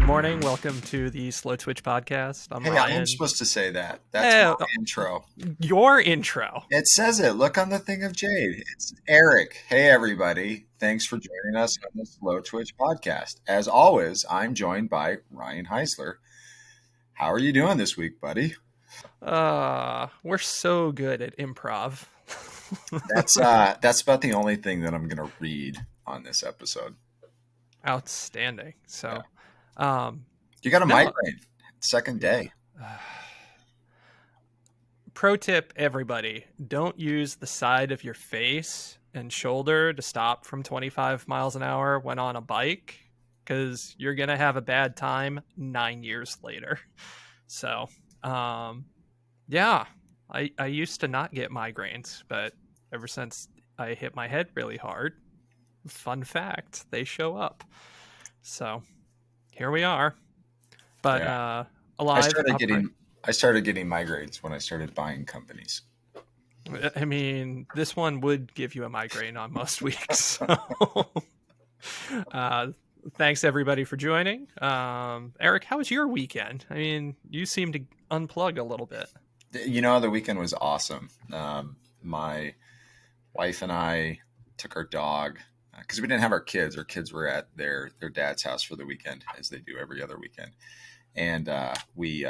morning. Welcome to the Slowtwitch podcast. I'm Hey, I Ryan. am supposed to say that. That's my intro. Your intro. It says it. Look on the thing of Jade. It's Eric. Hey, everybody. Thanks for joining us on the Slowtwitch podcast. As always, I'm joined by Ryan Heisler. How are you doing this week, buddy? We're so good at improv. That's about the only thing that I'm going to read on this episode. Outstanding. So, you got a migraine. Second day. Pro tip, everybody, don't use the side of your face and shoulder to stop from 25 miles an hour when on a bike, because you're going to have a bad time 9 years later. So, yeah, I used to not get migraines, but ever since I hit my head really hard, fun fact, they show up. So here we are. But alive. I started getting migraines when I started buying companies. I mean, this one would give you a migraine on most weeks. So. Thanks everybody for joining. Eric, how was your weekend? I mean, you seem to unplug a little bit. You know, the weekend was awesome. My wife and I took our dog because we didn't have our kids. Our kids were at their dad's house for the weekend, as they do every other weekend. And we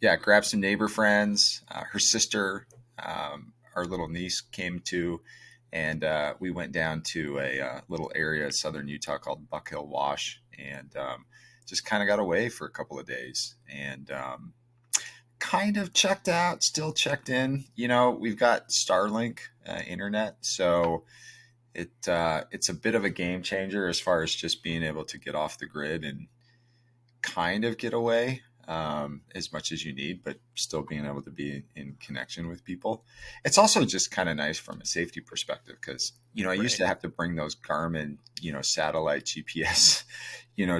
grabbed some neighbor friends. Her sister, our little niece, came too. And we went down to a little area in southern Utah called Buck Hill Wash, and just kind of got away for a couple of days, and kind of checked out, still checked in. You know, we've got Starlink internet, so it's a bit of a game changer as far as just being able to get off the grid and kind of get away as much as you need, but still being able to be in connection with people. It's also just kind of nice from a safety perspective because, you know, I used to have to bring those Garmin, satellite GPS,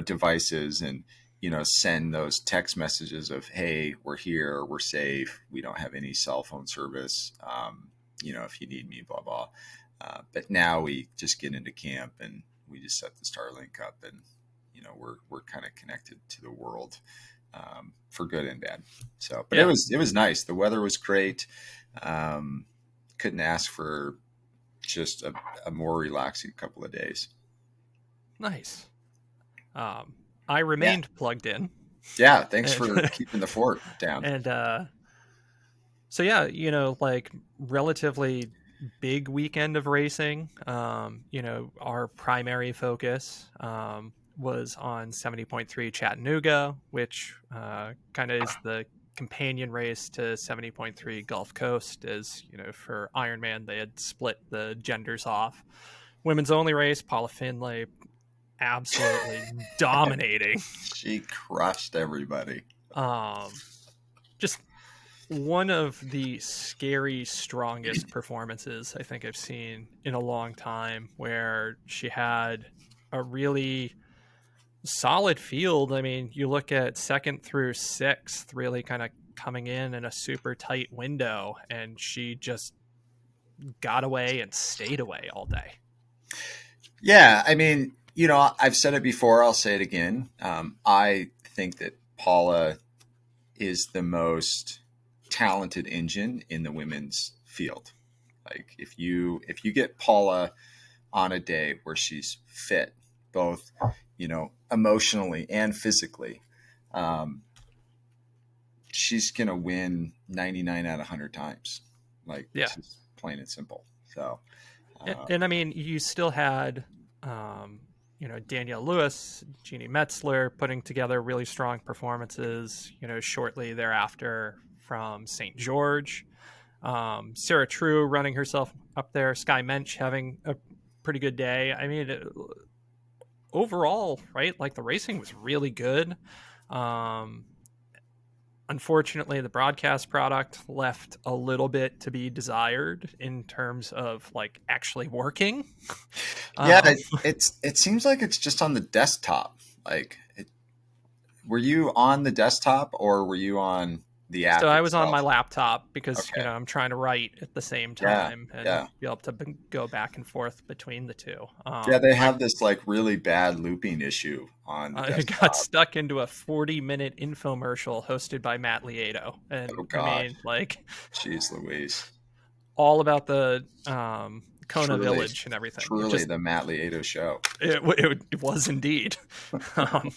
devices and, send those text messages of, hey, we're here, we're safe, we don't have any cell phone service, if you need me, blah, blah. But now we just get into camp and we just set the Starlink up and, we're kind of connected to the world. For good and bad. So, but yeah. It was nice. The weather was great. Couldn't ask for just a more relaxing couple of days. Nice. I remained plugged in. Yeah. Thanks for keeping the fort down. And, so yeah, like relatively big weekend of racing. Our primary focus, was on 70.3 Chattanooga, which kind of is the companion race to 70.3 Gulf Coast. As for IRONMAN, they had split the genders off. Women's only race, Paula Findlay absolutely dominating. She crushed everybody. Just one of the scary, strongest performances I think I've seen in a long time, where she had a really solid field. I mean, you look at second through sixth really kind of coming in a super tight window, and she just got away and stayed away all day. Yeah, I mean, I've said it before, I'll say it again. I think that Paula is the most talented engine in the women's field. Like if you get Paula on a day where she's fit, both emotionally and physically, she's gonna win 99 out of 100 times. Like, yeah, just plain and simple. So and I mean, you still had Danielle Lewis, Jeannie Metzler putting together really strong performances shortly thereafter from St. George. Sarah True running herself up there, Sky Mensch having a pretty good day. I mean, overall, right, like the racing was really good. Unfortunately, the broadcast product left a little bit to be desired in terms of like actually working. Yeah, it seems like it's just on the desktop. Like, were you on the desktop or were you on the So app I was on my itself? laptop because, Okay. I'm trying to write at the same Yeah. time and Yeah. be able to go back and forth between the two. Yeah, they have this like really bad looping issue on the I got desktop. stuck into a 40-minute infomercial hosted by Matt Lieto. And Oh I God. mean, like, Jeez Louise. all about the Kona Truly, Village and everything. It truly just, the Matt Lieto show. it was indeed. um,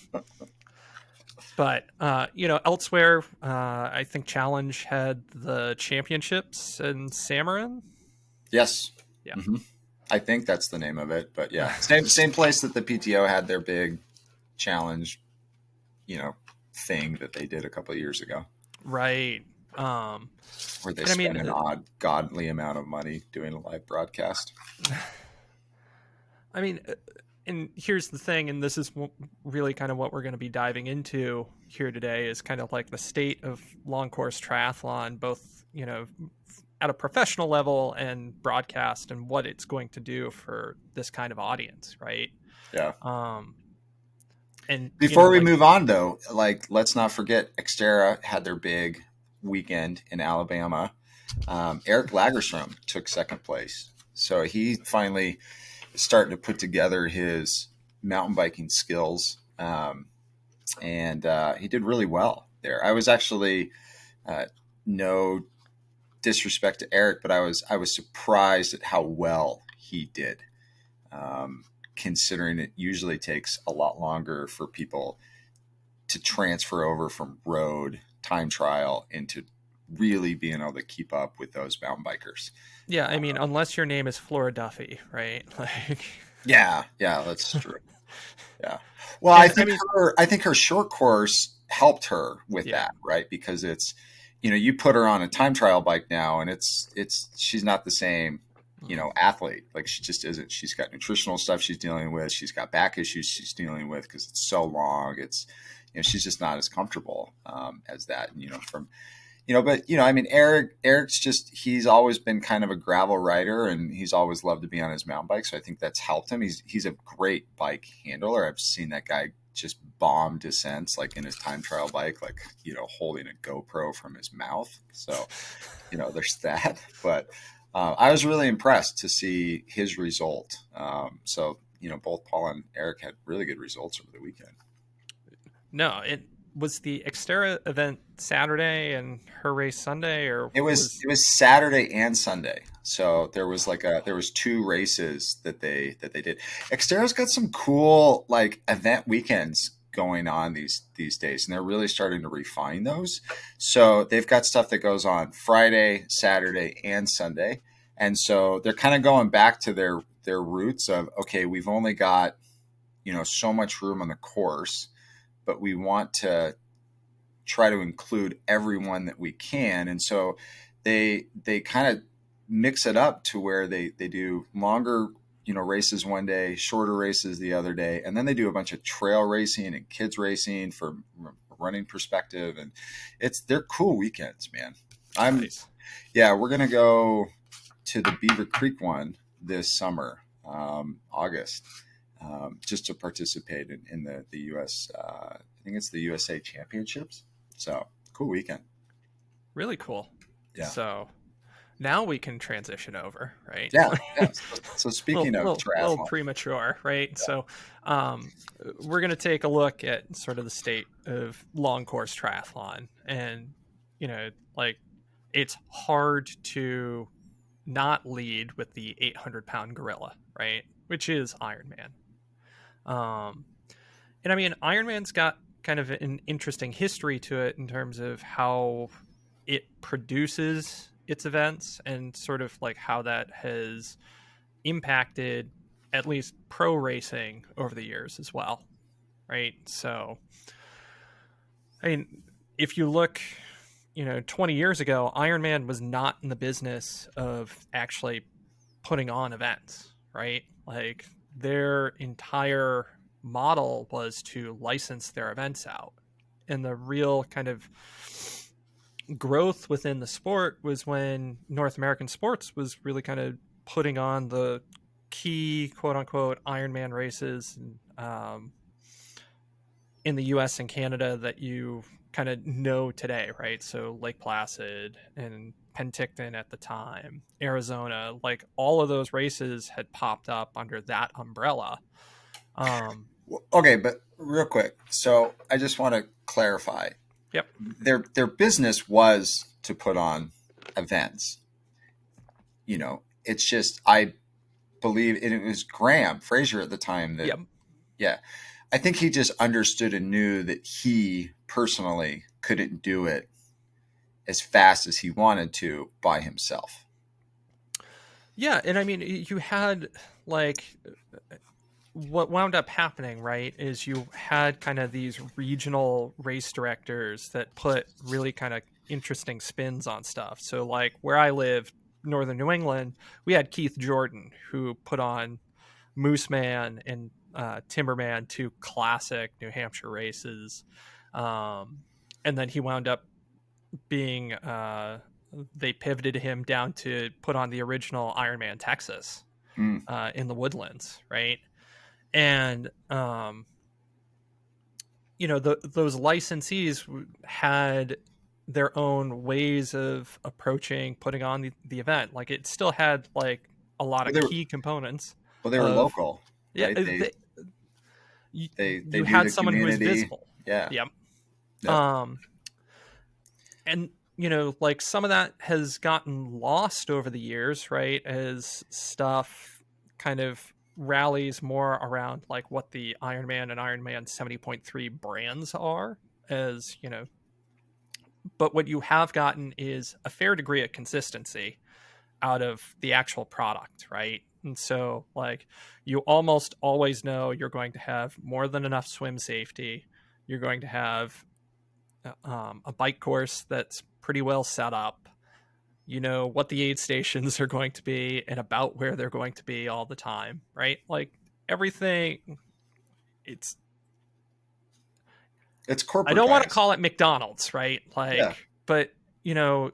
but, elsewhere, I think Challenge had the championships in Samarin. Yes. Yeah. Hmm. I think that's the name of it, but yeah, same place that the PTO had their big challenge, you know, thing that they did a couple of years ago, Right. Um, where they and I mean, spent an odd, godly amount of money doing a live broadcast. I mean, and here's the thing, and this is really kind of what we're going to be diving into here today is kind of like the state of long course triathlon, both, at a professional level and broadcast and what it's going to do for this kind of audience, right? Yeah. Um, and, Before we like, move on, though, like let's not forget, Xterra had their big weekend in Alabama. Eric Lagerstrom took second place, so he finally is starting to put together his mountain biking skills, and he did really well there. I was actually no disrespect to Eric, but I was surprised at how well he did. Um, Considering it usually takes a lot longer for people to transfer over from road time trial into really being able to keep up with those mountain bikers. yeah, I mean, unless your name is Flora Duffy, right? Like, Yeah, yeah, that's true. Yeah. Well, and I mean, I think her short course helped her with yeah, that, right? Because it's, you put her on a time trial bike now and it's she's not the same, athlete. Like she just isn't. She's got nutritional stuff she's dealing with. She's got back issues she's dealing with because it's so long. It's, she's just not as comfortable as that. And, but I mean, Eric's just, he's always been kind of a gravel rider and he's always loved to be on his mountain bike. So I think that's helped him. He's a great bike handler. I've seen that guy just bomb descents, like in his time trial bike, like, holding a GoPro from his mouth. So, there's that, but I was really impressed to see his result. So, both Paul and Eric had really good results over the weekend. no, it was the Xterra event Saturday and her race Sunday, or It was was it was Saturday and Sunday. So there was two races that they did. Xterra's got some cool like event weekends going on these days, and they're really starting to refine those. So they've got stuff that goes on Friday, Saturday, and Sunday. And so they're kind of going back to their roots of, okay, we've only got, so much room on the course, but we want to try to include everyone that we can. And so they kind of mix it up to where they do longer, races one day, shorter races the other day. And then they do a bunch of trail racing and kids racing from a running perspective. And they're cool weekends, man. I'm, nice. yeah, we're going to go to the Beaver Creek one this summer, August, just to participate in the U.S. I think it's the USA Championships. So cool weekend. Really cool. Yeah. So now we can transition over, right? Yeah. Yeah. So speaking of Little triathlon, premature, right? yeah. So, we're going to take a look at sort of the state of long course triathlon, and like, it's hard to not lead with the 800-pound gorilla, right? Which is Ironman. Um, and I mean, Ironman's got kind of an interesting history to it in terms of how it produces its events and sort of like how that has impacted at least pro racing over the years as well, right? So, I mean, if you look, 20 years ago, Ironman was not in the business of actually putting on events, right? Like, their entire model was to license their events out. And the real kind of growth within the sport was when North American sports was really kind of putting on the key quote unquote Ironman races in the US and Canada that you kind of know today, right? So Lake Placid and Penticton at the time, Arizona, like all of those races had popped up under that umbrella. Um, Okay, but real quick. So I just want to clarify. yep, Their business was to put on events. It's just I believe and it was Graham Fraser at the time that yep. yeah. I think he just understood and knew that he personally couldn't do it as fast as he wanted to by himself. Yeah, and I mean, you had like what wound up happening, right, is you had kind of these regional race directors that put really kind of interesting spins on stuff. So, like where I live, northern New England, we had Keith Jordan who put on Moose Man and Timberman, two classic New Hampshire races. Um, and then he wound up being, they pivoted him down to put on the original Ironman Texas Mm. in the Woodlands, right? And those licensees had their own ways of approaching putting on the event. Like it still had like a lot Well, of key components they were of local, yeah. right? You, They you knew had the someone who was community. visible. Yeah. Yep. Yep. Um, and like some of that has gotten lost over the years, right? As stuff kind of rallies more around like what the Ironman and Ironman 70.3 brands are, as but what you have gotten is a fair degree of consistency out of the actual product, right? And so, like, you almost always know you're going to have more than enough swim safety. You're going to have a bike course that's pretty well set up. You know what the aid stations are going to be and about where they're going to be all the time, right? Like, everything, it's, It's I don't want to corporatized. call it McDonald's, right? Yeah. Like, but, you know,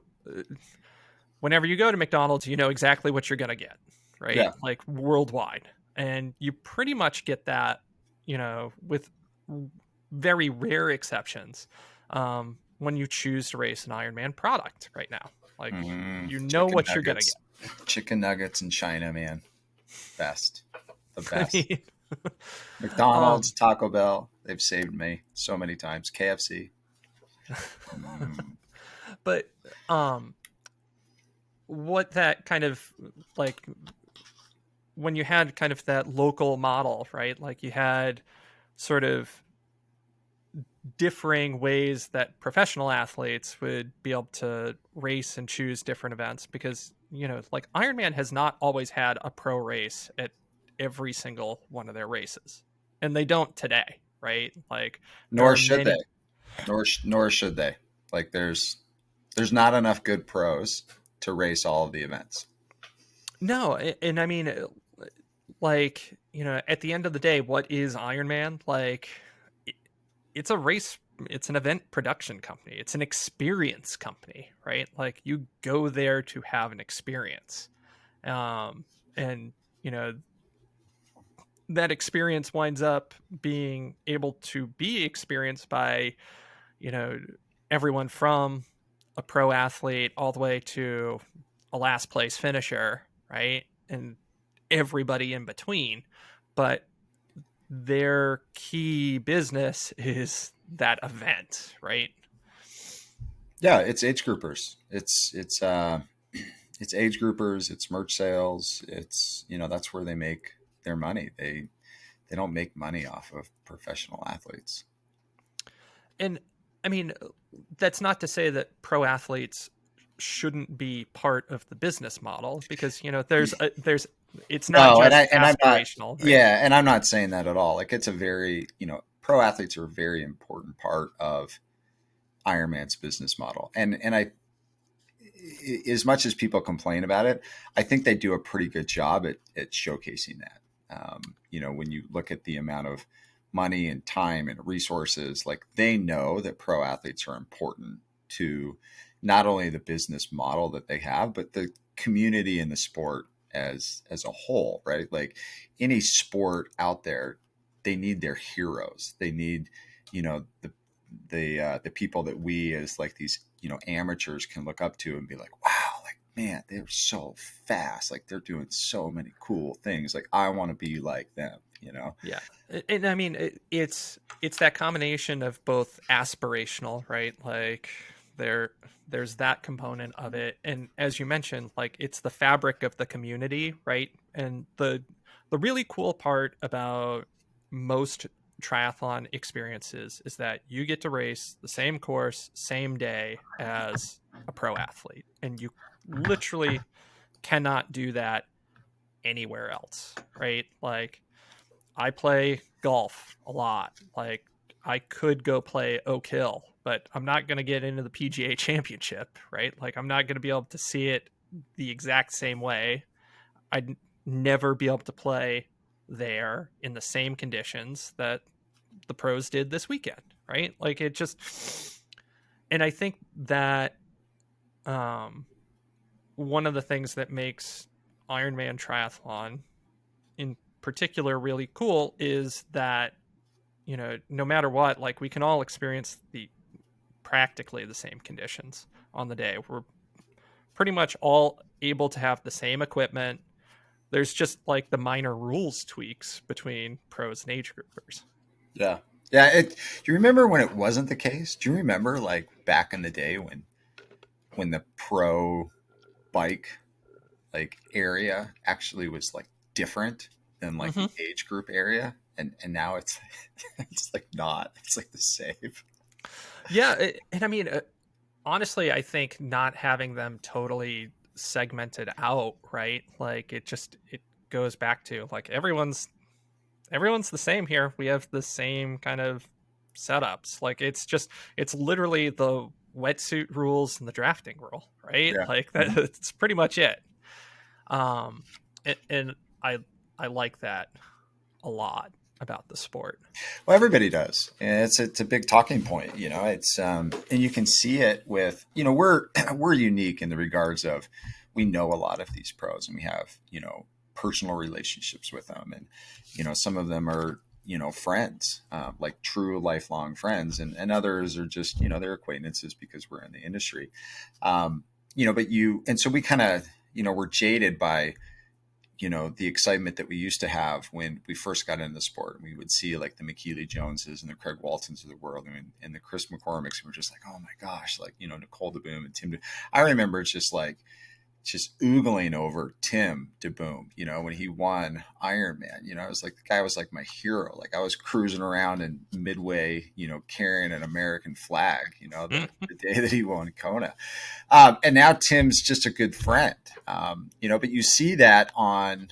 whenever you go to McDonald's, you know exactly what you're going to get, right? Yeah. Like worldwide. And you pretty much get that, with very rare exceptions, when you choose to race an Ironman product right now. Like, you know Chicken what you're going to nuggets. get. Chicken nuggets in China, man. Best. The I best. mean, McDonald's, um, Taco Bell, they've saved me so many times. KFC. Mm. but um, what that kind of like when you had kind of that local model, right? Like you had sort of differing ways that professional athletes would be able to race and choose different events because like Ironman has not always had a pro race at every single one of their races, and they don't today, right? Like there Nor are should they. many. Nor should they. Like there's not enough good pros to race all of the events. No, and I mean, like at the end of the day, what is Ironman? Like it's a race, it's an event production company, it's an experience company, right? Like you go there to have an experience, and you know that experience winds up being able to be experienced by you know everyone from a pro athlete all the way to a last place finisher, right? And everybody in between. But their key business is that event, right? Yeah, it's age groupers. It's age groupers, it's merch sales, it's that's where they make their money. They don't make money off of professional athletes. And I mean, that's not to say that pro athletes shouldn't be part of the business model because there's it's not No, just and I'm not. aspirational, right? Yeah, and I'm not saying that at all. Like it's a very pro athletes are a very important part of Ironman's business model, and as much as people complain about it, I think they do a pretty good job at showcasing that. When you look at the amount of money and time and resources, like they know that pro athletes are important to not only the business model that they have, but the community and the sport as a whole, right? Like any sport out there, they need their heroes. They need the people that we as like these amateurs can look up to and be like, wow, like man, they're so fast, like they're doing so many cool things, like I want to be like them. Yeah, and I mean it's that combination of both aspirational, right? Like there there's that component of it, and as you mentioned, like it's the fabric of the community, right? And the really cool part about most triathlon experiences is that you get to race the same course, same day as a pro athlete, and you literally cannot do that anywhere else, right? Like I play golf a lot. Like I could go play Oak Hill, but I'm not going to get into the PGA Championship, right? Like I'm not going to be able to see it the exact same way. I'd never be able to play there in the same conditions that the pros did this weekend, right? Like it just, and I think that um, one of the things that makes Ironman triathlon in particular really cool is that no matter what, like we can all experience the practically the same conditions on the day. We're pretty much all able to have the same equipment. There's just like the minor rules tweaks between pros and age groupers. Yeah. Yeah. Do you remember when it wasn't the case? Do you remember like back in the day when the pro bike like area actually was like different than like Mm-hmm. the age group area? And now it's it's like not. It's like the same. Yeah, and I mean, honestly, I think not having them totally segmented out, right? Like it goes back to like everyone's the same here. We have the same kind of setups. Like it's literally the wetsuit rules and the drafting rule, right? Yeah. Like Mhm. that's pretty much it. Um, and I I like that a lot about the sport. Well, everybody does, and it's a big talking point. It's and you can see it with we're we're unique in the regards of we know a lot of these pros, and we have personal relationships with them, and some of them are friends, like true lifelong friends, and others are just they're acquaintances because we're in the industry. But and so we kind of we're jaded by the excitement that we used to have when we first got into the sport. We would see like the McKeely Joneses and the Craig Waltons of the world, and the Chris McCormicks. And we're just like, oh my gosh, like Nicole DeBoom and Tim. I remember just oogling over Tim DeBoom. When he won Ironman. It was like the guy was like my hero. Like I was cruising around in Midway, carrying an American flag. The day that he won Kona. And now Tim's just a good friend, but you see that on,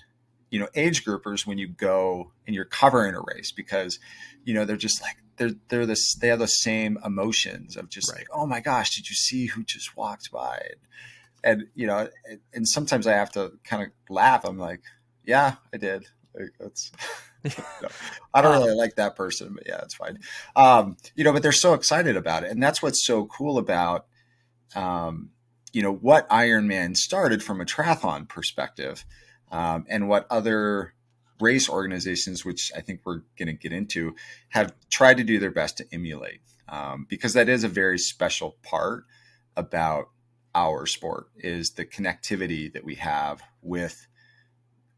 age groupers when you go and you're covering a race because, they're just like, they have the same emotions of just Right. like, oh my gosh, did you see who just walked by? And sometimes I have to kind of laugh. I'm like, yeah, I did. Like, that's, I don't really um, like that person, but yeah, it's fine. But they're so excited about it. And that's what's so cool about, um, what Ironman started from a triathlon perspective, and what other race organizations, which I think we're going to get into, have tried to do their best to emulate, because that is a very special part about our sport is the connectivity that we have with,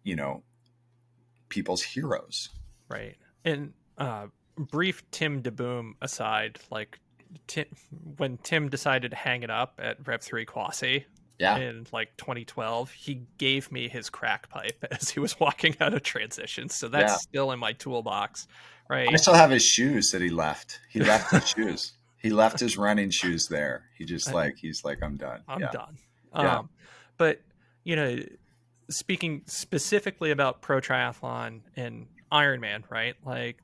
you know, people's heroes. right. And brief Tim DeBoom aside, like Tim, when Tim decided to hang it up at Rev 3 Quasi Yeah. in like 2012, he gave me his crack pipe as he was walking out of transition. So that's Yeah. still in my toolbox, I right? still have his shoes that he left. He left his shoes. He left his running shoes there. He's like, I'm done. I'm Yeah. done. Yeah. But you know, speaking specifically about pro triathlon and Ironman, right? Like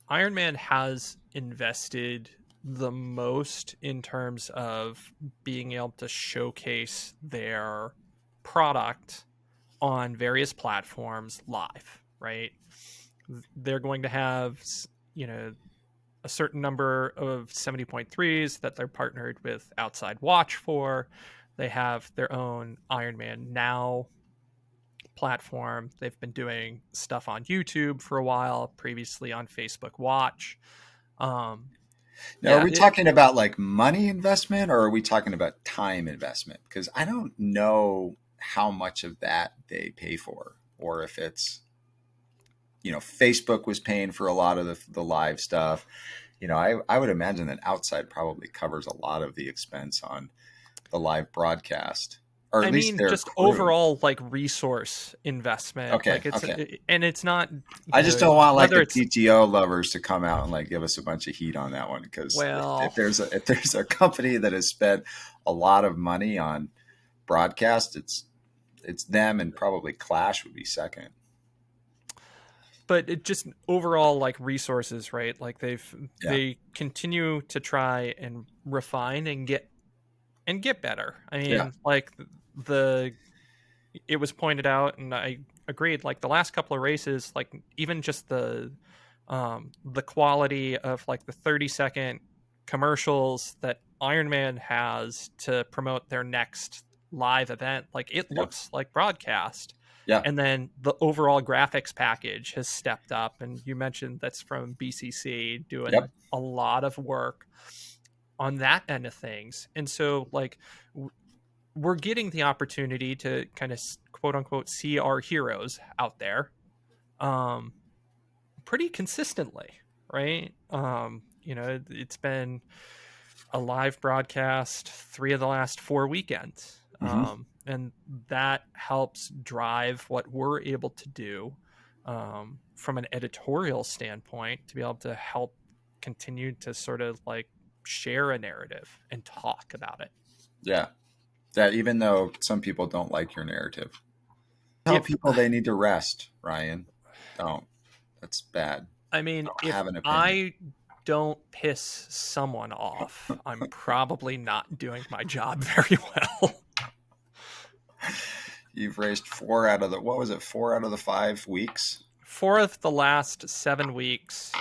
Ironman has invested the most in terms of being able to showcase their product on various platforms live, right? They're going to have, you know, a certain number of 70.3s that they're partnered with Outside Watch for. They have their own Ironman Now platform. They've been doing stuff on YouTube for a while, previously on Facebook Watch. Now, are Yeah, we talking about like money investment or are we talking about time investment? Because I don't know how much of that they pay for, or if it's, Facebook was paying for a lot of the live stuff. I would imagine that outside probably covers a lot of the expense on the live broadcast, or at I least mean, their just crew. overall like resource investment. Okay, Like it's okay. and it's not, I just don't want like whether the it's PTO lovers to come out and like give us a bunch of heat on that one because if well, there's a company that has spent a lot of money on broadcast, it's them, and probably Clash would be second. but it just overall like resources, right? Like Yeah, they continue to try and refine and get better. I yeah, mean, like the it was pointed out, and I agreed. Like the last couple of races, like even just the quality of like the 30-second commercials that Ironman has to promote their next live event, like it yeah, looks like broadcast. yeah, And then the overall graphics package has stepped up. And you mentioned that's from BCC doing yep, a lot of work on that end of things. And so, like, we're getting the opportunity to kind of quote unquote see our heroes out there um, pretty consistently, right? It's been a live broadcast 3 of the last 4 weekends. hmm, And that helps drive what we're able to do from an editorial standpoint to be able to help continue to sort of like share a narrative and talk about it. yeah. That even though some people don't like your narrative, tell If people they need to rest. Ryan, don't. That's bad. I mean, Don't if have an opinion. I don't piss someone off, I'm probably not doing my job very well. You've raced four out of the what was it? 4 out of the 5 weeks. 4 of the last 7 weeks,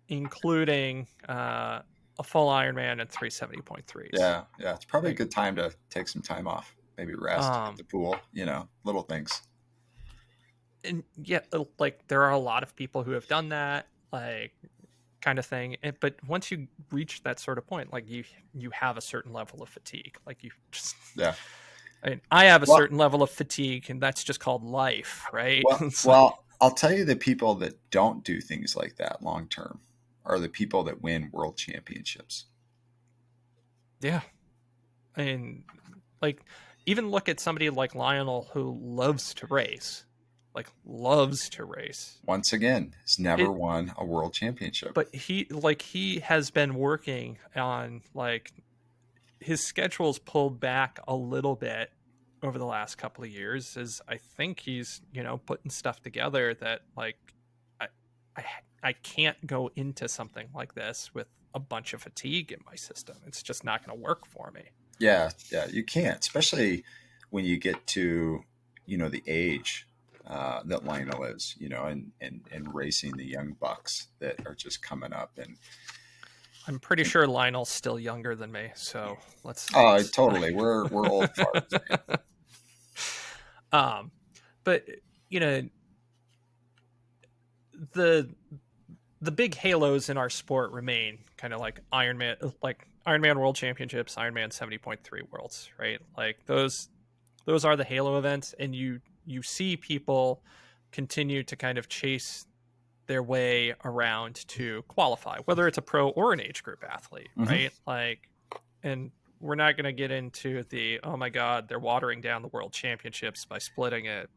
including a full Ironman and 370.3s. Yeah, yeah. It's probably a Like, good time to take some time off. Maybe rest, hit um, the pool. Little things. and yeah, like there are a lot of people who have done that, like kind of thing. But once you reach that sort of point, like you have a certain level of fatigue. Like you just, Yeah. I mean, I have a Well, certain level of fatigue, and that's just called life, right? well, It's like, well. I'll tell you, the people that don't do things like that long term are the people that win world championships. yeah, and like even look at somebody like Lionel who loves to race, like loves to race. Once again, has never It, won a world championship. but he has been working on like his schedule's pulled back a little bit over the last couple of years as I think he's, putting stuff together that like I I I can't go into something like this with a bunch of fatigue in my system. It's just not going to work for me. Yeah, yeah, you can't, especially when you get to, the age that Lionel is, and racing the young bucks that are just coming up. And I'm pretty sure Lionel's still younger than me, so oh, let's totally, we're old farts, man. um but you know the the big halos in our sport remain kind of like Ironman World Championships, Ironman 70.3 Worlds, right? Like those are the halo events, and you see people continue to kind of chase their way around to qualify, whether it's a pro or an age group athlete, Hmm. right? Like, and we're not going to get into the oh my god, they're watering down the world championships by splitting it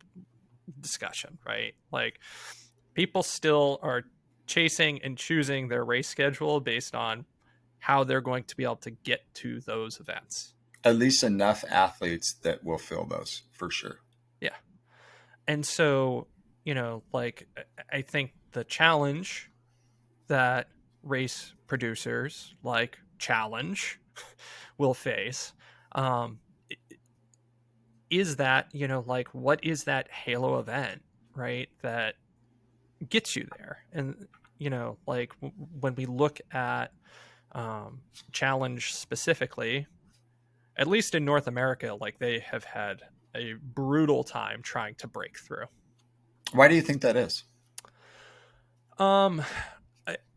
discussion, right? Like, people still are chasing and choosing their race schedule based on how they're going to be able to get to those events. At least enough athletes that will fill those for sure. Yeah. And so, like I think the challenge that race producers like Challenge will face um, is that, like what is that halo event, right? That gets you there. And, like when we look at um, Challenge specifically, at least in North America, like they have had a brutal time trying to break through. Why do you think that is? Um,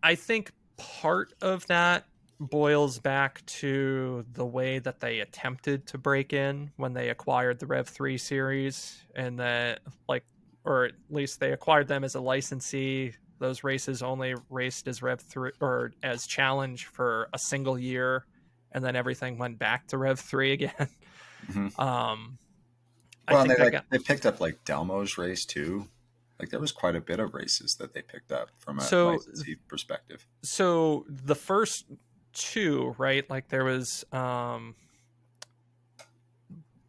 I think part of that boils back to the way that they attempted to break in when they acquired the Rev 3 series, and that, like, or at least they acquired them as a licensee. Those races only raced as Rev 3 or as Challenge for a single year, and then everything went back to Rev 3 again. Hmm. um I Well, and think they that got they picked up like Delmo's race too. Like there was quite a bit of races that they picked up from a so licensee perspective. so the first two, right? Like there was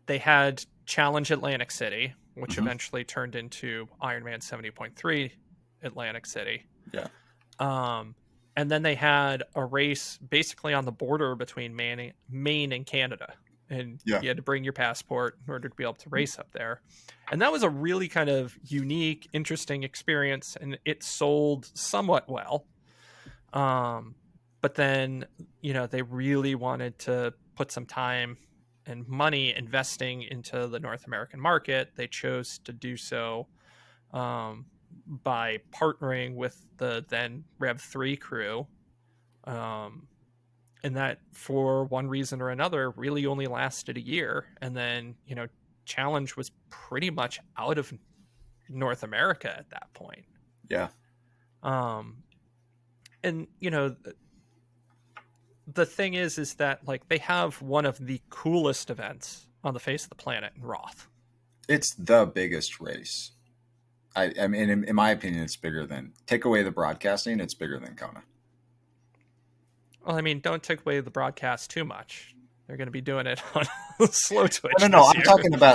they had Challenge Atlantic City, which Hmm. eventually turned into Ironman 70.3 Atlantic City. Yeah. Um, and then they had a race basically on the border between Maine and Canada. And Yeah. you had to bring your passport in order to be able to race up there. And that was a really kind of unique, interesting experience. And it sold somewhat well. Um, but then, they really wanted to put some time and money investing into the North American market. They chose to do so by partnering with the then Rev 3 crew. Um, and that, for one reason or another, really only lasted a year. And then, Challenge was pretty much out of North America at that point. Yeah. Um, and, the thing is that, like, they have one of the coolest events on the face of the planet in Roth. It's the biggest race. I mean, in my opinion, it's bigger than, take away the broadcasting, it's bigger than Kona. Well, I mean, don't take away the broadcast too much. They're going to be doing it on No, Slowtwitch no, this year.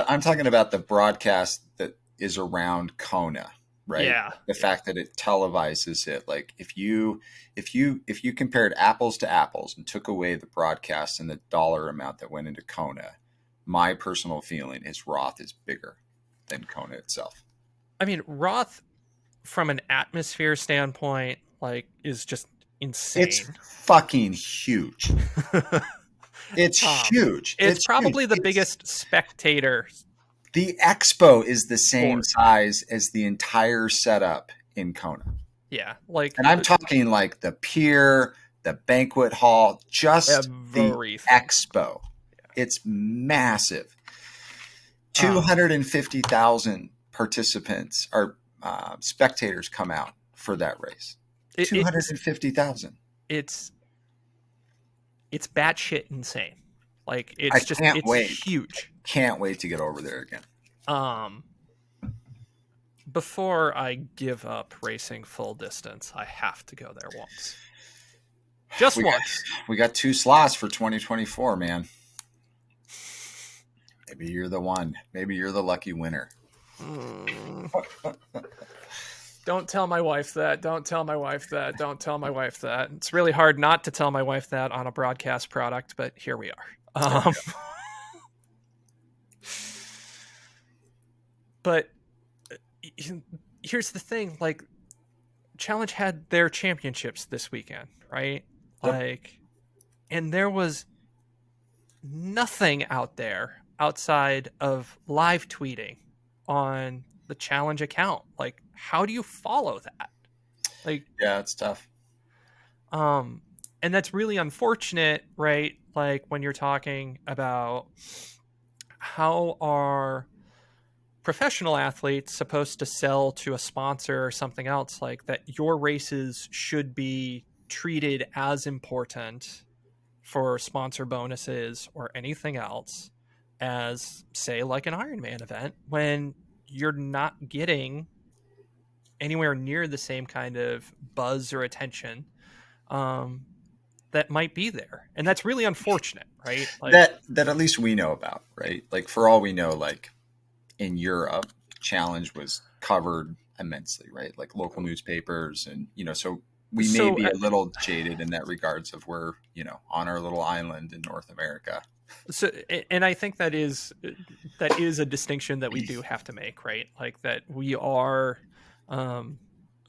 I'm talking about the broadcast that is around Kona, right? Yeah, The yeah. fact that it televises it. Like if you compared apples to apples and took away the broadcast and the dollar amount that went into Kona, my personal feeling is Roth is bigger than Kona itself. I mean, Roth, from an atmosphere standpoint, like, is just It's insane. fucking huge. It's huge. It's It's huge. probably the biggest spectator The expo is the same sport. size as the entire setup in Kona. Yeah, like And I'm talking like the pier, the banquet hall, just the everything. expo. It's massive. Um, 250,000 participants or spectators come out for that race. it's 250,000. it's it's batshit insane. Like, I can't it's wait. huge. Can't wait to get over there again. Um, before I give up racing full distance, I have to go there once. Just We got, once. we got 2 slots for 2024, man. Maybe you're the one. Maybe you're the lucky winner. Mm. Don't tell my wife that. Don't tell my wife that. Don't tell my wife that. It's really hard not to tell my wife that on a broadcast product, but here we are. There we go. But here's the thing, like, Challenge had their championships this weekend, right? Yep. Like, and there was nothing out there outside of live tweeting on the Challenge account. Like, how do you follow that? Like, Yeah, it's tough. and that's really unfortunate, right? Like, when you're talking about how are professional athletes supposed to sell to a sponsor or something else, like that your races should be treated as important for sponsor bonuses or anything else as, say, like an Ironman event, when you're not getting anywhere near the same kind of buzz or attention that might be there. And that's really unfortunate, right? Like, That at least we know about, right? Like for all we know, like in Europe, Challenge was covered immensely, right? Like local newspapers, and so we may so be a little jaded in that regards of we're on our little island in North America. so and I think that is a distinction that we do have to make, right? Like, that we are,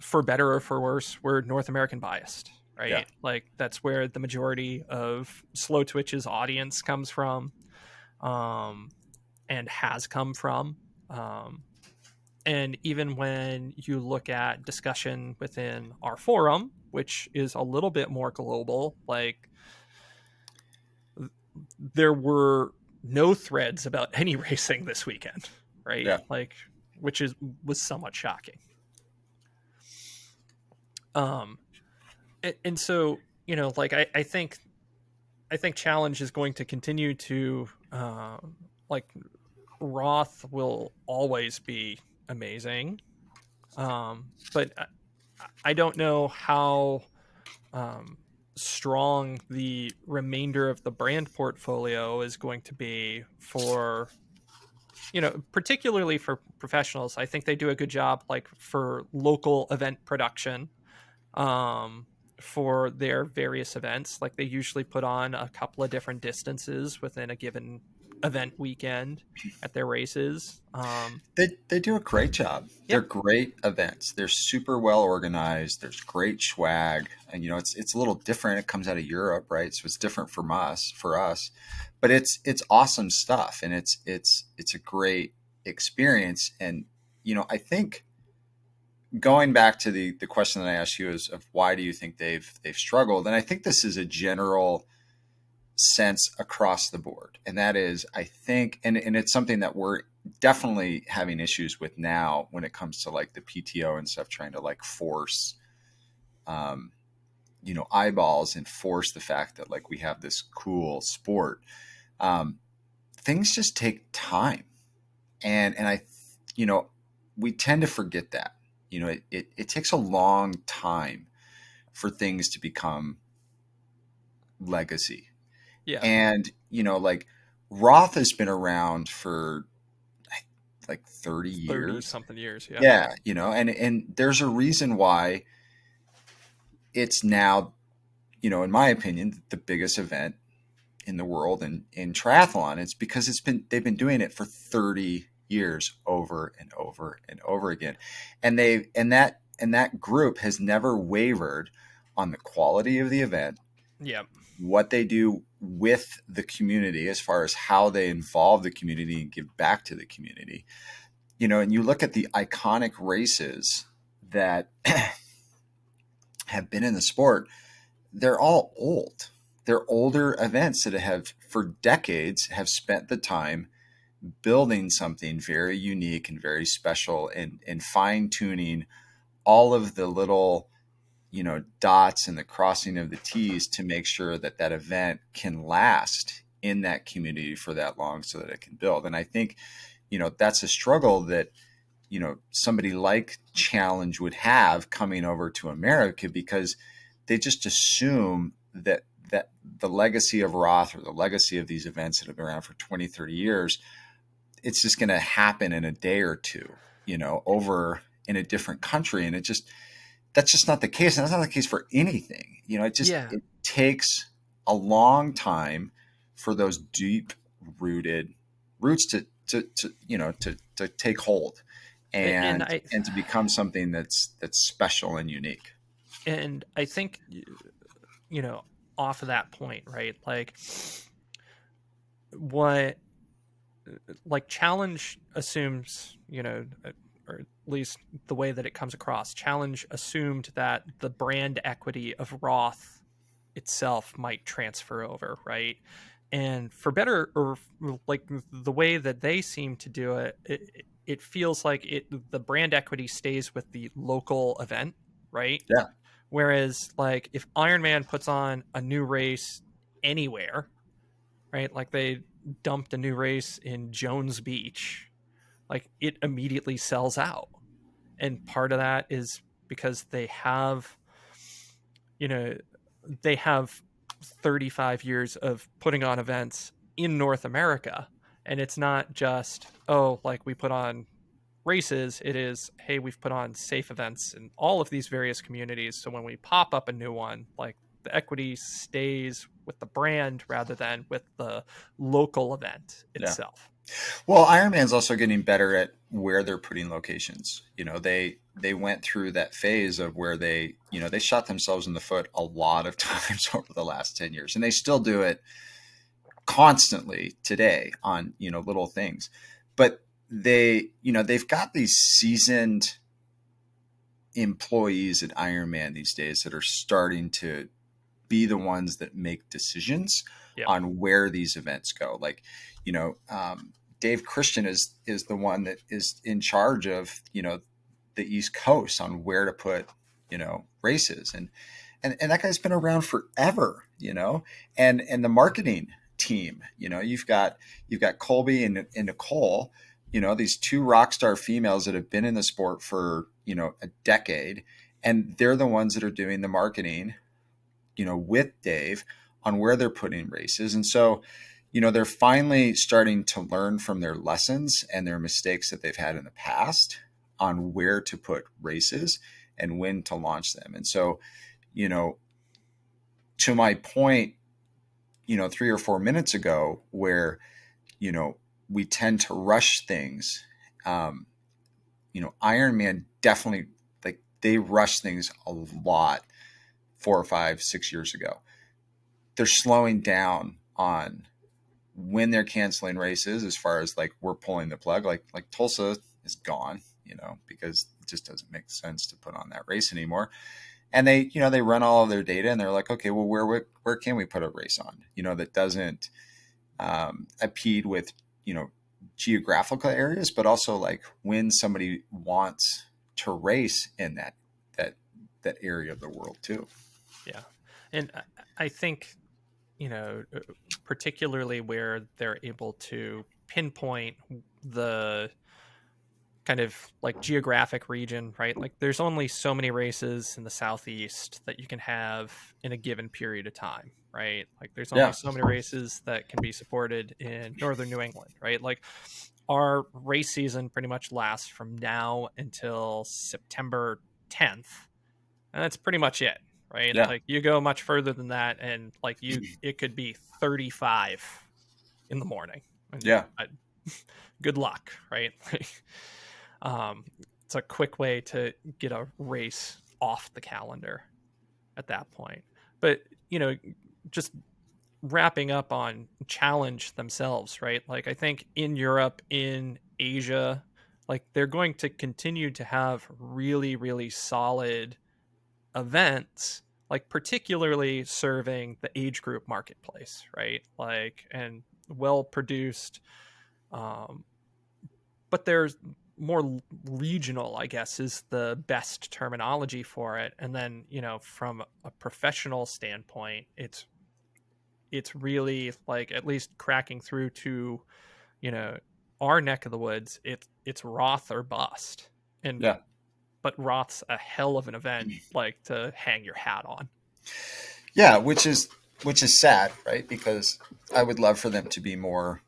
for better or for worse, we're North American biased, Yeah, right? Like, that's where the majority of Slowtwitch's audience comes from, and has come from. And even when you look at discussion within our forum, which is a little bit more global, like there were no threads about any racing this weekend, right? Yeah. Like, which is was somewhat shocking. Um, and so like I think challenge is going to continue to like Roth will always be amazing, but I don't know how um, strong the remainder of the brand portfolio is going to be for particularly for professionals. I think they do a good job like for local event production, um, for their various events. Like they usually put on a couple of different distances within a given event weekend at their races. They do a great job. They're Yep. great events. They're super well organized. There's great swag, and it's a little different. It comes out of Europe, right? So it's different from us, but it's awesome stuff, and it's a great experience. And I think going back to the question that I asked you is of why do you think they've struggled, and I think this is a general sense across the board. And that is, I think, and it's something that we're definitely having issues with now when it comes to like the PTO and stuff, trying to like force, um, eyeballs and force the fact that like we have this cool sport. Um, Things just take time. And I, you know, we tend to forget that, it takes a long time for things to become legacy. Yeah. And, like Roth has been around for like 30 30 years. something years. Yeah. Yeah. And there's a reason why it's now, in my opinion, the biggest event in the world in triathlon. It's because they've been doing it for 30 years over and over and over again. And that group has never wavered on the quality of the event, Yeah. what they do with the community as far as how they involve the community and give back to the community. And you look at the iconic races that have been in the sport, they're all old. They're older events that have for decades have spent the time building something very unique and very special, and fine tuning all of the little dots and the crossing of the T's to make sure that that event can last in that community for that long so that it can build. And I think, that's a struggle that, somebody like Challenge would have coming over to America, because they just assume that the legacy of Roth or the legacy of these events that have been around for 20, 30 years, it's just going to happen in a day or two, over in a different country. And that's just not the case. And that's not the case for anything. Yeah. It takes a long time for those deep rooted roots to take hold And and I and to become something that's special and unique. and I think off of that point, right? Like what like challenge assumes, or at least the way that it comes across, challenge assumed that the brand equity of Roth itself might transfer over, right? And for better or like the way that they seem to do it, it feels like the brand equity stays with the local event, right? Yeah. Whereas like if Ironman puts on a new race anywhere, right? Like they dumped a new race in Jones Beach, like it immediately sells out. And part of that is because you know, they have 35 years of putting on events in North America. And it's not just, oh, like we put on races. It is, hey, we've put on safe events in all of these various communities. So when we pop up a new one, like the equity stays with the brand rather than with the local event Yeah. itself. Well, Ironman's also getting better at where they're putting locations. They went through that phase of where they shot themselves in the foot a lot of times over the last 10 years, and they still do it constantly today on, little things. But they've got these seasoned employees at Ironman these days that are starting to be the ones that make decisions Yep. on where these events go. Like, Dave Christian is the one that is in charge of, the East Coast on where to put, races. And that guy's been around forever, and the marketing team, you've got Colby and Nicole, these two rock star females that have been in the sport for, a decade, and they're the ones that are doing the marketing, with Dave on where they're putting races. And so, they're finally starting to learn from their lessons and their mistakes that they've had in the past on where to put races and when to launch them. And so, to my point, 3 or 4 minutes ago, where, we tend to rush things, Ironman definitely, like, they rush things a lot 4 or 5, 6 years ago. They're slowing down on when they're canceling races, as far as like we're pulling the plug. Like Tulsa is gone, because it just doesn't make sense to put on that race anymore. And they run all of their data and they're like, okay, well, where can we put a race on, that doesn't impede with, geographical areas, but also like when somebody wants to race in that area of the world too. Yeah. And I think, particularly where they're able to pinpoint the kind of like geographic region, right? Like there's only so many races in the Southeast that you can have in a given period of time, right? Like there's only Yeah. so many races that can be supported in Northern New England, right? Like our race season pretty much lasts from now until September 10th. And that's pretty much it, right? Yeah. Like you go much further than that and like it could be 35 in the morning. And Yeah. good luck, right? It's a quick way to get a race off the calendar at that point. But, just wrapping up on challenge themselves, right? Like I think in Europe, in Asia, like they're going to continue to have really, really solid events, like particularly serving the age group marketplace, right? Like, and well produced, um, but there's more regional, I guess, is the best terminology for it. And then, from a professional standpoint, it's really like at least cracking through to, you know, our neck of the woods. It's Roth or bust. And Yeah. but Roth's a hell of an event, like to hang your hat on. Yeah. Which is sad, right? Because I would love for them to be more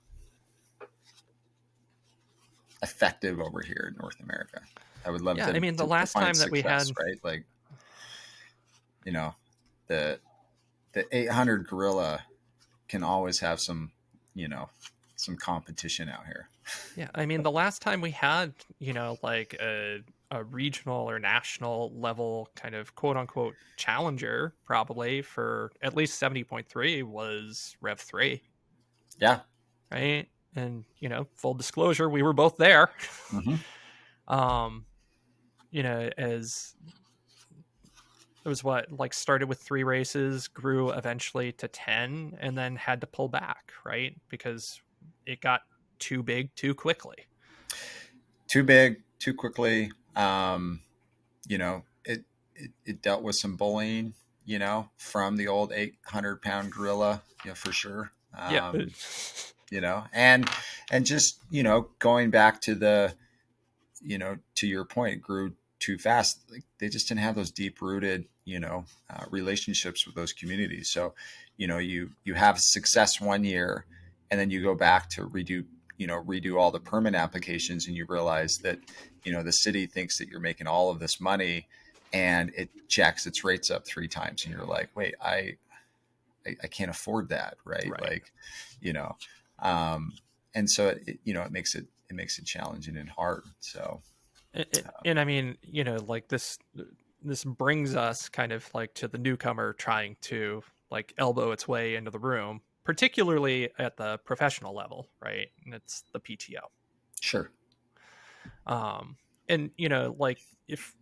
effective over here in North America. I would love Yeah, I them mean, the to last find time that we success, had, right? Like, the the 800 gorilla can always have some competition out here. yeah, I mean, the last time we had, like a regional or national level kind of quote unquote challenger, probably for at least 70.3 was Rev 3, Yeah. right? And, full disclosure, we were both there. Mm-hmm. um, as it was what, like started with 3 races, grew eventually to 10, and then had to pull back, right? Because it got too big too quickly. Too big, too quickly. It dealt with some bullying, from the old 800-pound gorilla, for sure. Yeah. And just, going back to to your point, it grew too fast. Like, they just didn't have those deep rooted, relationships with those communities. So, you have success one year, and then you go back to redo all the permit applications, and you realize that, the city thinks that you're making all of this money, and it jacks its rates up 3 times, and you're like, wait, I can't afford that, right? Right. Like, you know, and so it makes it challenging and hard. So And I mean, like this brings us kind of like to the newcomer trying to like elbow its way into the room, particularly at the professional level, right? And it's the PTO. sure, Um, and you know, like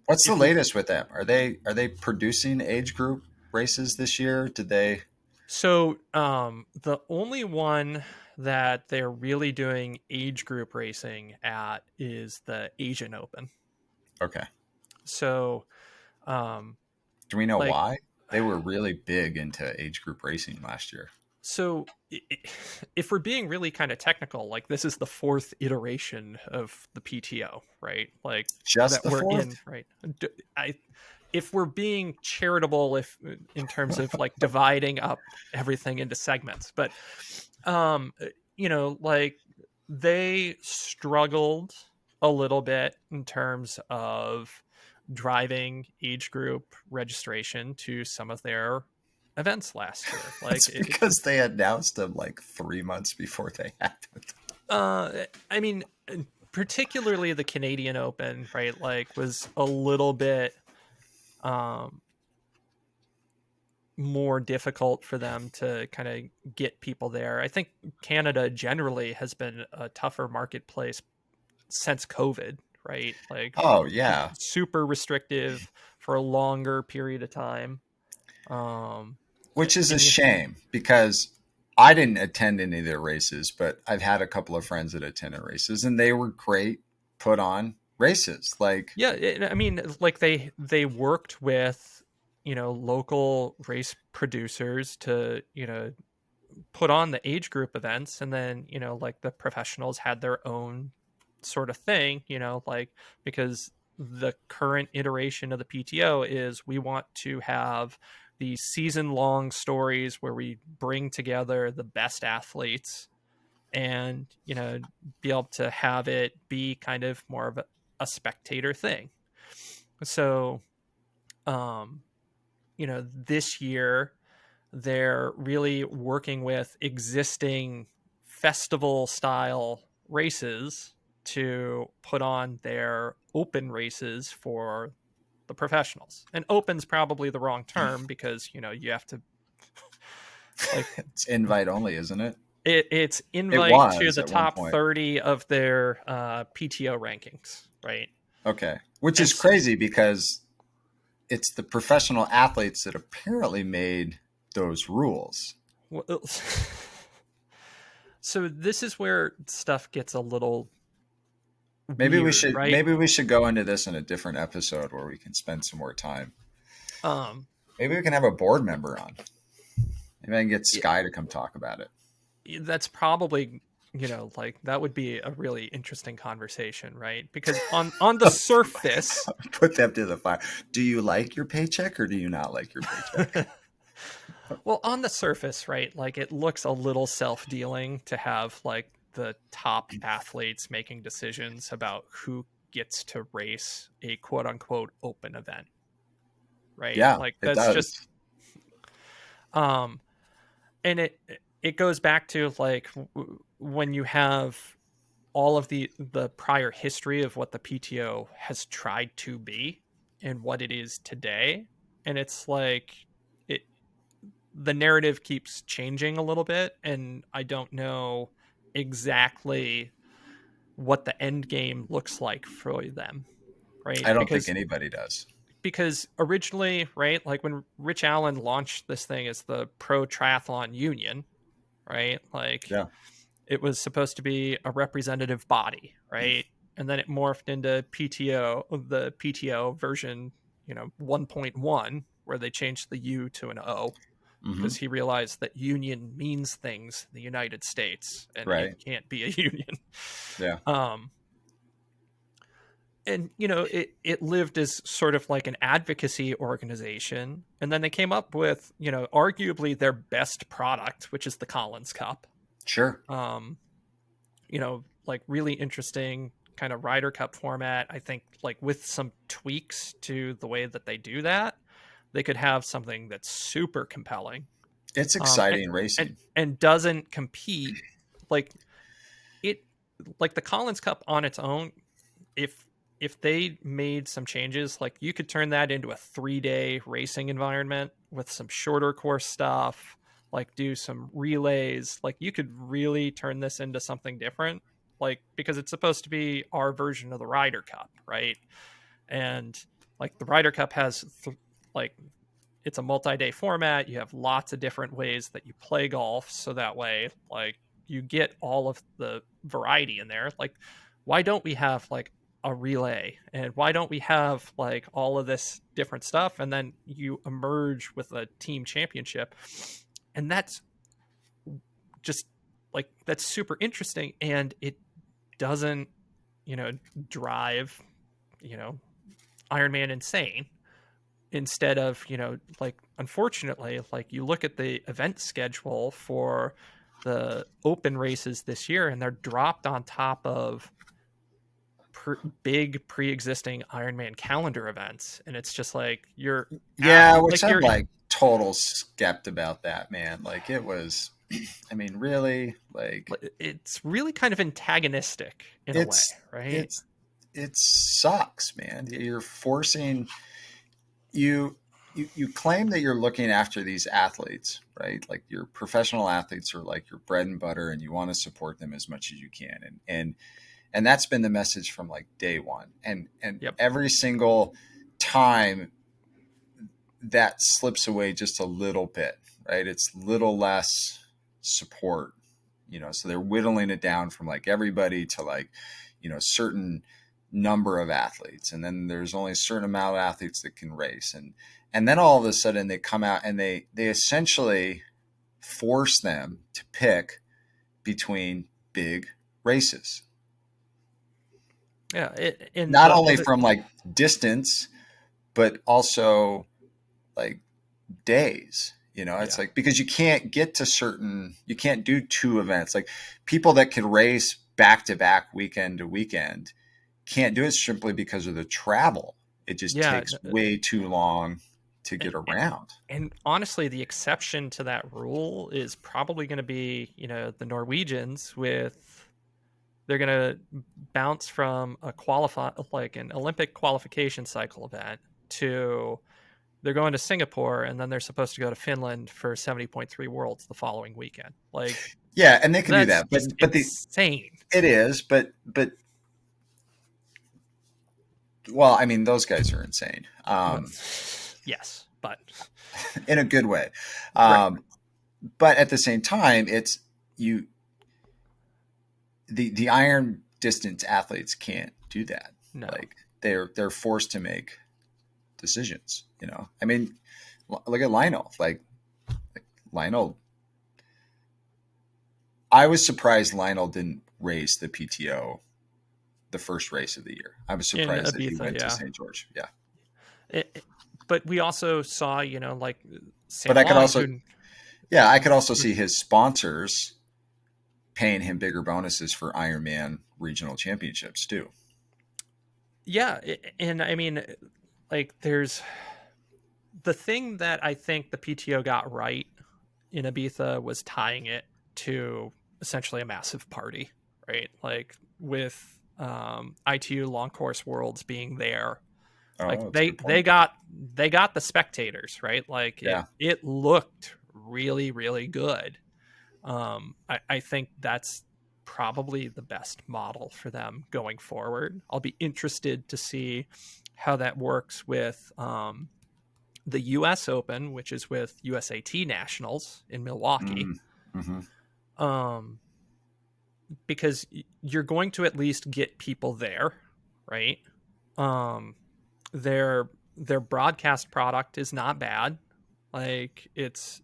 What's the if we latest with them? Are they producing age group races this year? Did they? so the only one that they're really doing age group racing at is the Asian Open. Okay. So um Do we know like why? They were really big into age group racing last year. so if we're being really kind of technical, like this is the fourth iteration of the PTO, right? Like Just that the we're in, fourth? right? I if we're being charitable, if in terms of like dividing up everything into segments, but um you know, like they struggled a little bit in terms of driving age group registration to some of their events last year. It's because they announced them like 3 months before they happened. I mean, particularly the Canadian Open, right? Like, was a little bit um, more difficult for them to kind of get people there. I think Canada generally has been a tougher marketplace since COVID, right? Like, Oh yeah, super restrictive for a longer period of time. Um, which is a and you, shame because I didn't attend any of their races, but I've had a couple of friends that attended races, and they were great put on races. Like, yeah, I mean, like they worked with local race producers to put on the age group events, and then like the professionals had their own sort of thing, like because the current iteration of the PTO is we want to have these season long stories where we bring together the best athletes and be able to have it be kind of more of a spectator thing. So um this year they're really working with existing festival style races to put on their open races for the professionals. And open's probably the wrong term because you have to like it's invite only, isn't it? it's It invite to was the at one top point. 30 of their PTO rankings, right? Okay, which And is crazy because it's the professional athletes that apparently made those rules. so this is where stuff gets a little Maybe we weird, should right? maybe we should go into this in a different episode where we can spend some more time. Um, Maybe we can have a board member on. Maybe I can get yeah, Sky to come talk about it. that's probably like that would be a really interesting conversation, right? Because on the surface, Put them to the fire. Do you like your paycheck or do you not like your paycheck? well, on the surface, right? Like it looks a little self-dealing to have like the top athletes making decisions about who gets to race a quote unquote open event, right? Yeah, Like it that's just does. um and it goes back to like when you have all of the prior history of what the PTO has tried to be and what it is today, and it's like it the narrative keeps changing a little bit, and I don't know exactly what the end game looks like for them, right? I don't think because anybody does. because originally, right, like when Rich Allen launched this thing as the Pro Triathlon Union, right, like Yeah. it was supposed to be a representative body, right? And then it morphed into the PTO version, 1.1, where they changed the U to an O Hmm. because he realized that union means things in the United States and it Right. can't be a union. Yeah. Um, and it lived as sort of like an advocacy organization, and then they came up with arguably their best product, which is the Collins Cup. Sure. um like really interesting kind of Ryder Cup format. I think like with some tweaks to the way that they do that, they could have something that's super compelling. It's um and exciting and, racing. and doesn't compete like it like the Collins Cup on its own. If they made some changes, like you could turn that into a 3-day racing environment with some shorter course stuff, like do some relays, like you could really turn this into something different. like because it's supposed to be our version of the Ryder Cup, right? And like the Ryder Cup has like it's a multi-day format. You have lots of different ways that you play golf, so that way like you get all of the variety in there. Like why don't we have like a relay, and why don't we have like all of this different stuff, and then you emerge with a team championship? And that's just like that's super interesting, and it doesn't, you know, drive, you know, Ironman insane. Instead of, you know, like unfortunately, like you look at the event schedule for the open races this year, and they're dropped on top of big pre-existing Ironman calendar events, and it's just like you're at Yeah, which like I'm you're like total skept about that, man. Like it was, I mean, really, like it's really kind of antagonistic in a way, it's right? it's it sucks, man. You're forcing you you claim that you're looking after these athletes, right? Like your professional athletes are like your bread and butter, and you want to support them as much as you can, and that's been the message from like day one, and Yep. every single time that slips away just a little bit, right? It's little less support, so they're whittling it down from like everybody to like, certain number of athletes. And then there's only a certain amount of athletes that can race. And then all of a sudden they come out and they essentially force them to pick between big races. Yeah. In Not only from like distance, but also like days. It's yeah. like because you can't do two events. Like people that can race back to back, weekend to weekend, can't do it simply because of the travel. It just Yeah. takes way too long to get around. And honestly, the exception to that rule is probably going to be, you know, the Norwegians with they're going to bounce from a like an Olympic qualification cycle event to they're going to Singapore, and then they're supposed to go to Finland for 70.3 Worlds the following weekend. Like Yeah, and they can do that's that, just but the insane. it is, but well, I mean, those guys are insane, But yes, but in a good way. right. But at the same time, it's you. The iron distance athletes can't do that. No. Like they're forced to make decisions. I mean, look at Lionel. Like Lionel, I was surprised Lionel didn't race the PTO the first race of the year. I was In surprised that he Ibiza, went to yeah. St. George. Yeah, But we also saw, you know, like but Sam I could Long, also, who yeah, I could also see his sponsors paying him bigger bonuses for Ironman regional championships too. yeah, and I mean, like, there's the thing that I think the PTO got right in Ibiza was tying it to essentially a massive party, right? Like with ITU Long Course Worlds being there, like Oh, that's a good point. they got the spectators, right? Like Yeah. it looked really really good. I think that's probably the best model for them going forward. I'll be interested to see how that works with the U.S. Open, which is with USAT Nationals in Milwaukee, Mm-hmm. um, because you're going to at least get people there, right? Um, their broadcast product is not bad. Like it's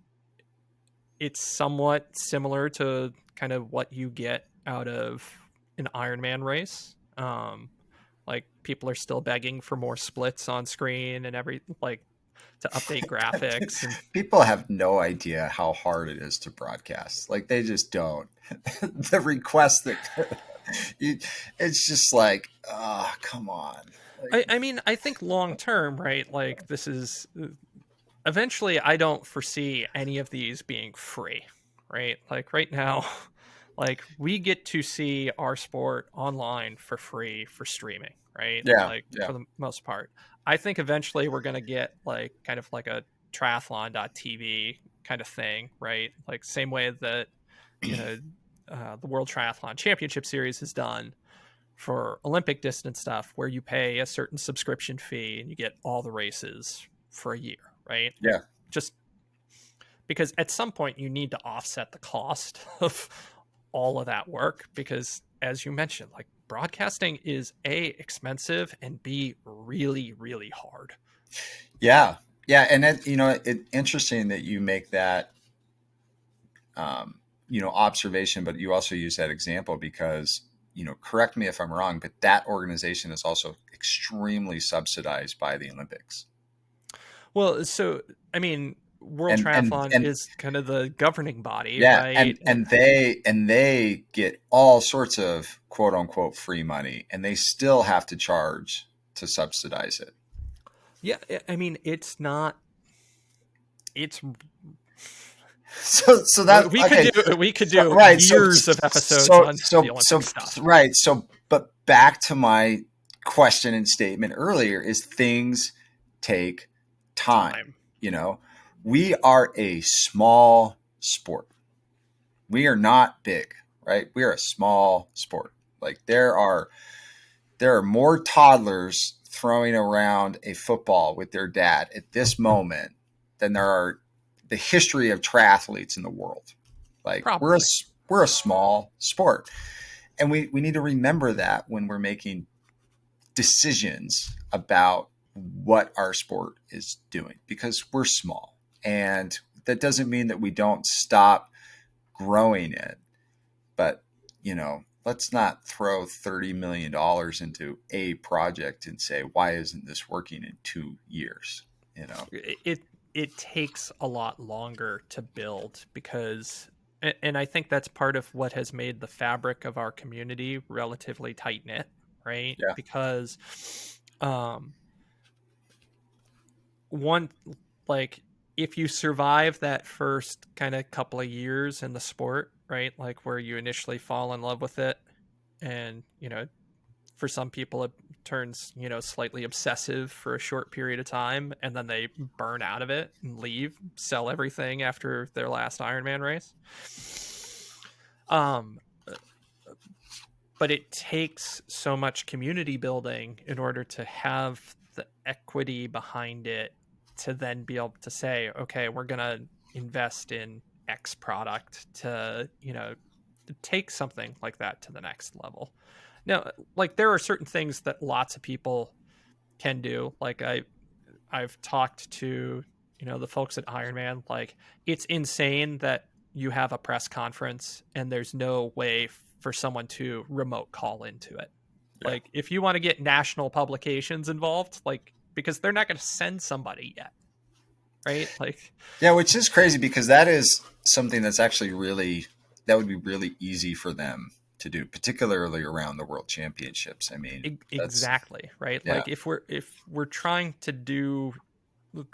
somewhat similar to kind of what you get out of an Ironman race. Like people are still begging for more splits on screen and every like to update graphics and People have no idea how hard it is to broadcast. Like they just don't. The request that it's just like, oh, come on. Like, I mean I think long term, right? Like this is eventually I don't foresee any of these being free, right? Like right now, like we get to see our sport online for free for streaming, right? yeah, Like yeah. for the most part. I think eventually we're going to get like kind of like a triathlon.tv kind of thing, right? Like same way that, you know, the World Triathlon Championship Series has done for Olympic distance stuff, where you pay a certain subscription fee and you get all the races for a year, right? Yeah. Just because at some point you need to offset the cost of all of that work, because as you mentioned, like broadcasting is A, expensive, and B, really, really hard. Yeah. Yeah. And it, interesting that you make that, observation, but you also use that example because, correct me if I'm wrong, but that organization is also extremely subsidized by the Olympics. Well, so, I mean, World Triathlon And is kind of the governing body, yeah, right? and they get all sorts of quote unquote free money, and they still have to charge to subsidize it. Yeah, I mean, it's not. It's So that we okay. could So, do right. years of episodes on the Olympic stuff. Right. So, but back to my question and statement earlier is things take time. We are a small sport. We are not big, right? We are a small sport. Like there are more toddlers throwing around a football with their dad at this moment than there are the history of triathletes in the world. Like Probably. we're a small sport. And we need to remember that when we're making decisions about what our sport is doing, because we're small. And that doesn't mean that we don't stop growing it. But, let's not throw $30 million into a project and say, why isn't this working in 2 years? It takes a lot longer to build, because, and I think that's part of what has made the fabric of our community relatively tight knit, right? Yeah. Because one, like, if you survive that first kind of couple of years in the sport, right, like where you initially fall in love with it, and for some people it turns slightly obsessive for a short period of time, and then they burn out of it and leave, sell everything after their last Ironman race. But it takes so much community building in order to have the equity behind it to then be able to say, okay, we're going to invest in X product to take something like that to the next level. Now, like, there are certain things that lots of people can do. Like I've talked to, the folks at Ironman, like, it's insane that you have a press conference and there's no way for someone to remote call into it. Yeah. Like, if you want to get national publications involved, like, because they're not going to send somebody yet. Right. Like, yeah, which is crazy, because that is something that's actually that would be really easy for them to do, particularly around the World Championships. I mean, exactly. Right. Yeah. Like, if we're trying to do,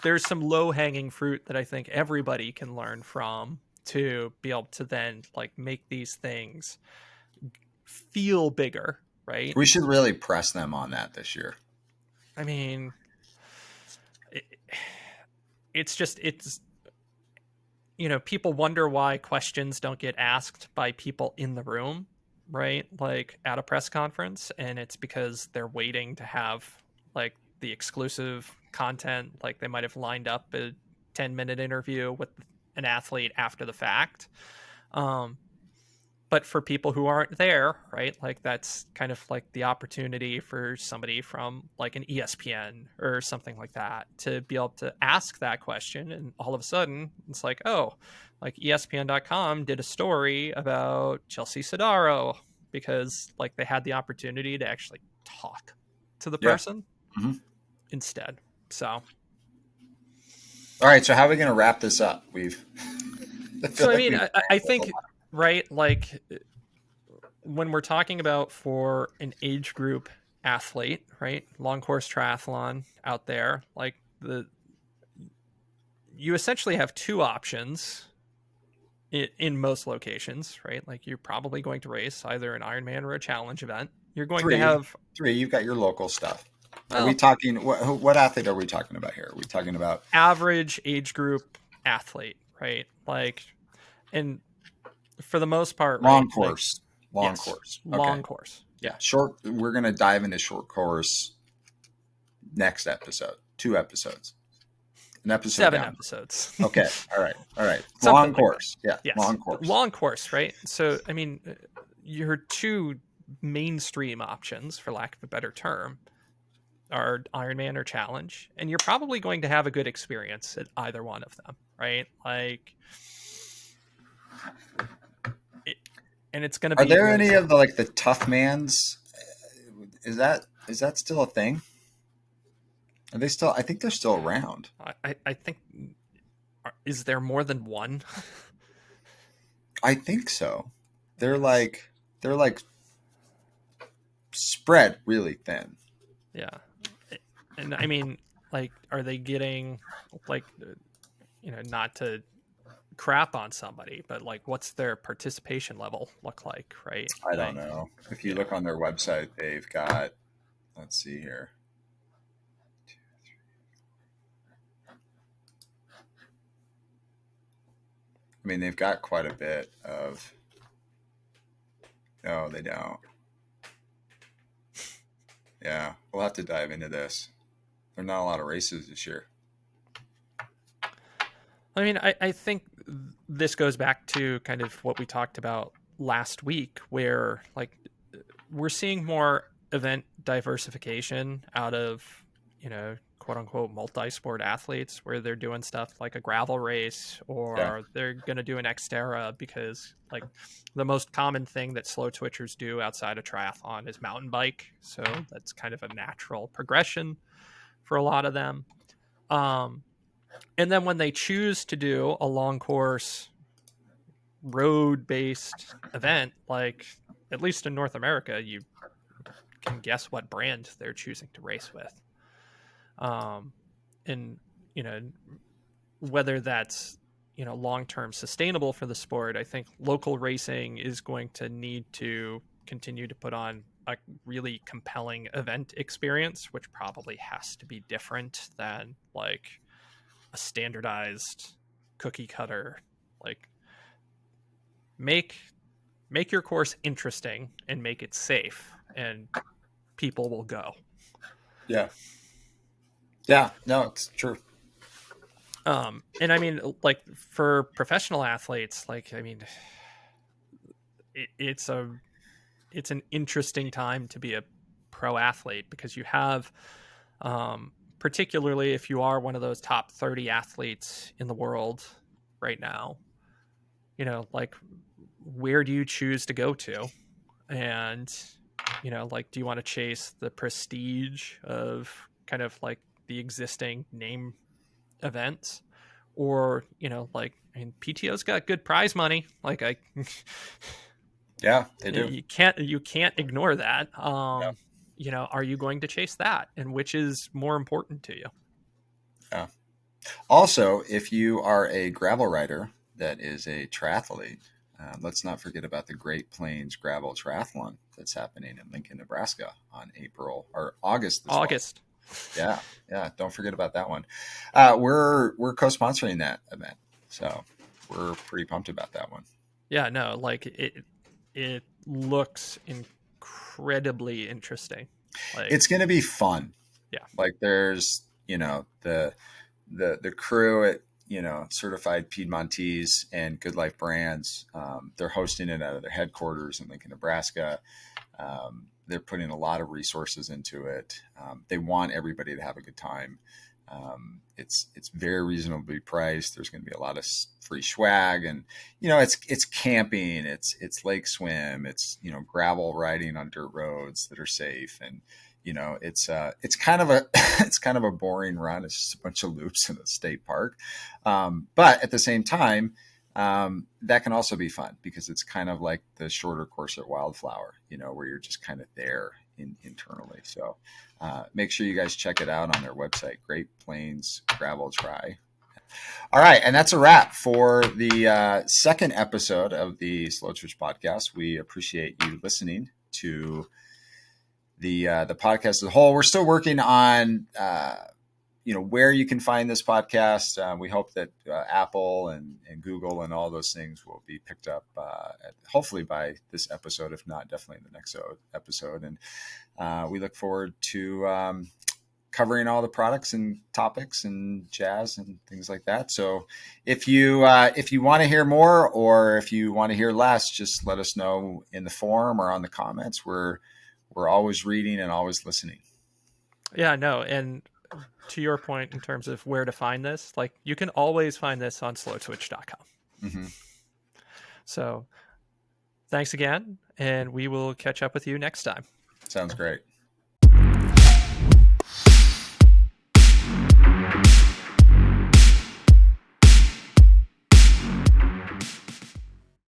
there's some low hanging fruit that I think everybody can learn from to be able to then, like, make these things feel bigger. Right. We should really press them on that this year. I mean, it's people wonder why questions don't get asked by people in the room, right? Like at a press conference, and it's because they're waiting to have, like, the exclusive content. Like, they might have lined up a 10-minute interview with an athlete after the fact. But for people who aren't there, right, like, that's kind of like the opportunity for somebody from, like, an ESPN or something like that to be able to ask that question. And all of a sudden it's like, oh, like, ESPN.com did a story about Chelsea Sodaro because, like, they had the opportunity to actually talk to the person instead. So, all right. So how are we going to wrap this up? I think, right, like, when we're talking about for an age group athlete, right, long course triathlon out there, like, you essentially have two options in most locations, right? Like, you're probably going to race either an Ironman or a challenge event. You're going to have three. You've got your local stuff. Well, are we talking what athlete are we talking about here? Are we talking about average age group athlete, right? Like, and For the most part, right? Long Like, course. Long yes, course. Okay. long course. Yeah. Yeah. Short. We're going to dive into short course next episode. 2 episodes. An episode 7 down. episodes. Okay. All right. All right. Something Long like that. course. Yeah. Yes. Long course. Long course, right? So, I mean, your two mainstream options, for lack of a better term, are Ironman or Challenge, and you're probably going to have a good experience at either one of them, right? Like, it, and it's going to Are be there really any fun. of the tough mans? Is that still a thing? Are they still? I think they're still around. I think, is there more than one? I think so. They're Yes. like they're like spread really thin. Yeah. And I mean, like, are they getting, like, not to crap on somebody, but like, what's their participation level look like, right? I don't Like, know. If you you know, look on their website, they've got. Let's see here. I mean, they've got quite a bit of. No, they don't. Yeah, we'll have to dive into this. There are not a lot of races this year. I mean, I think this goes back to kind of what we talked about last week, where like we're seeing more event diversification out of, quote unquote multi-sport athletes, where they're doing stuff like a gravel race, Yeah, or they're going to do an Xterra, because like the most common thing that slow twitchers do outside of triathlon is mountain bike. So that's kind of a natural progression for a lot of them. Um, and then when they choose to do a long course road based event, like at least in North America, you can guess what brand they're choosing to race with. Um, and, you know, whether that's, long term sustainable for the sport, I think local racing is going to need to continue to put on a really compelling event experience, which probably has to be different than like a standardized cookie cutter. Like, make make your course interesting and make it safe, and people will go. yeah, yeah. No, it's true. And I mean, like, for professional athletes, like, I mean, it's an interesting time to be a pro athlete, because you have, particularly if you are one of those top 30 athletes in the world right now, like, where do you choose to go to? And, like, do you want to chase the prestige of kind of like the existing name events, or, like, I mean, PTO's got good prize money. Like, Yeah, they do. you can't ignore that. Yeah, Are you going to chase that, and which is more important to you? yeah. Also, if you are a gravel rider that is a triathlete, let's not forget about the Great Plains Gravel Triathlon that's happening in Lincoln, Nebraska on April or August the 12th. August. Yeah, yeah. Don't forget about that one. We're co-sponsoring that event, so we're pretty pumped about that one. Yeah, no, like, it looks incredibly interesting. Like, It's going to be fun. yeah. Like there's the crew at Certified Piedmontese and Good Life Brands. They're hosting it out of their headquarters in Lincoln, Nebraska. They're putting a lot of resources into it. They want everybody to have a good time. It's very reasonably priced. There's going to be a lot of free swag, and it's camping, it's lake swim, it's gravel riding on dirt roads that are safe, and it's kind of a it's kind of a boring run. It's just a bunch of loops in a state park, but at the same time, that can also be fun because it's kind of like the shorter course at Wildflower, where you're just kind of there internally. So make sure you guys check it out on their website, Great Plains Gravel Tri. All right, and that's a wrap for the second episode of the Slowtwitch podcast. We appreciate you listening to the podcast as a whole. We're still working on where you can find this podcast. We hope that Apple and Google and all those things will be picked up hopefully by this episode, if not definitely in the next episode. And we look forward to covering all the products and topics and jazz and things like that. So if you want to hear more, or if you want to hear less, just let us know in the forum or on the comments. We're always reading and always listening. Yeah, no. And to your point, in terms of where to find this, like, you can always find this on slowtwitch.com. Mm-hmm. So thanks again, and we will catch up with you next time. Sounds great.